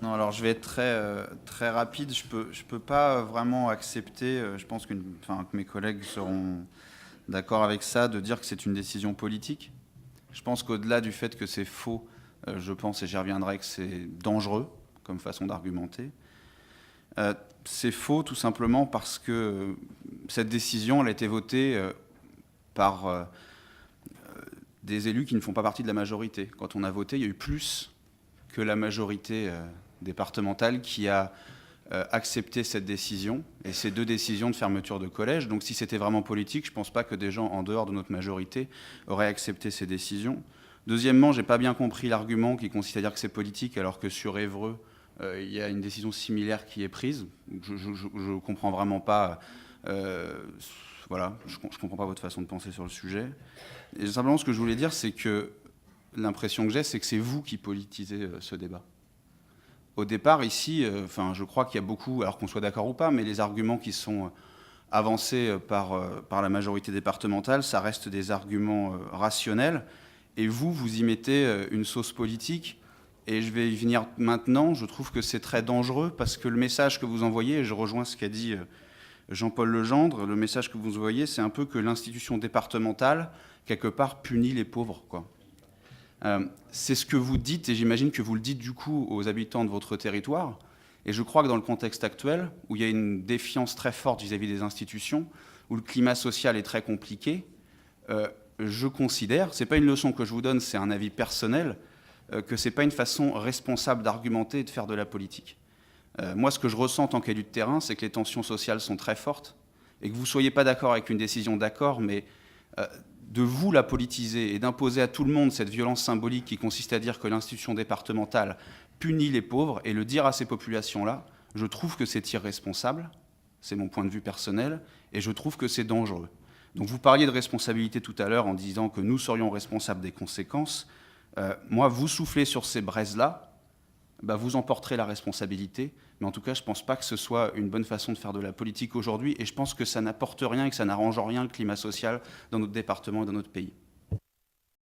Non, alors je vais être très rapide. Je peux pas vraiment accepter, je pense que mes collègues seront d'accord avec ça, de dire que c'est une décision politique. Je pense qu'au-delà du fait que c'est faux, je pense, et j'y reviendrai, que c'est dangereux comme façon d'argumenter. C'est faux tout simplement parce que cette décision, elle a été votée par des élus qui ne font pas partie de la majorité. Quand on a voté, il y a eu plus que la majorité départementale qui a accepté cette décision, et ces deux décisions de fermeture de collège. Donc si c'était vraiment politique, je ne pense pas que des gens en dehors de notre majorité auraient accepté ces décisions. Deuxièmement, je n'ai pas bien compris l'argument qui consiste à dire que c'est politique, alors que sur Évreux, il y a une décision similaire qui est prise. Je ne comprends vraiment pas. Voilà, je ne comprends pas votre façon de penser sur le sujet. Et simplement, ce que je voulais dire, c'est que l'impression que j'ai, c'est que c'est vous qui politisez ce débat. Au départ, ici, je crois qu'il y a beaucoup, alors qu'on soit d'accord ou pas, mais les arguments qui sont avancés par la majorité départementale, ça reste des arguments rationnels. Et vous y mettez une sauce politique. Et je vais y venir maintenant. Je trouve que c'est très dangereux parce que le message que vous envoyez, et je rejoins ce qu'a dit Jean-Paul Legendre, le message que vous envoyez, c'est un peu que l'institution départementale, quelque part, punit les pauvres, quoi. C'est ce que vous dites, et j'imagine que vous le dites du coup aux habitants de votre territoire. Et je crois que dans le contexte actuel, où il y a une défiance très forte vis-à-vis des institutions, où le climat social est très compliqué, je considère, c'est pas une leçon que je vous donne, c'est un avis personnel, que c'est pas une façon responsable d'argumenter et de faire de la politique. Moi, ce que je ressens en tant qu'élu de terrain, c'est que les tensions sociales sont très fortes, et que vous soyez pas d'accord avec une décision, d'accord, mais de vous la politiser et d'imposer à tout le monde cette violence symbolique qui consiste à dire que l'institution départementale punit les pauvres et le dire à ces populations-là, je trouve que c'est irresponsable, c'est mon point de vue personnel, et je trouve que c'est dangereux. Donc vous parliez de responsabilité tout à l'heure en disant que nous serions responsables des conséquences. Moi, vous soufflez sur ces braises-là, vous en porterez la responsabilité, mais en tout cas, je ne pense pas que ce soit une bonne façon de faire de la politique aujourd'hui, et je pense que ça n'apporte rien et que ça n'arrange rien le climat social dans notre département et dans notre pays.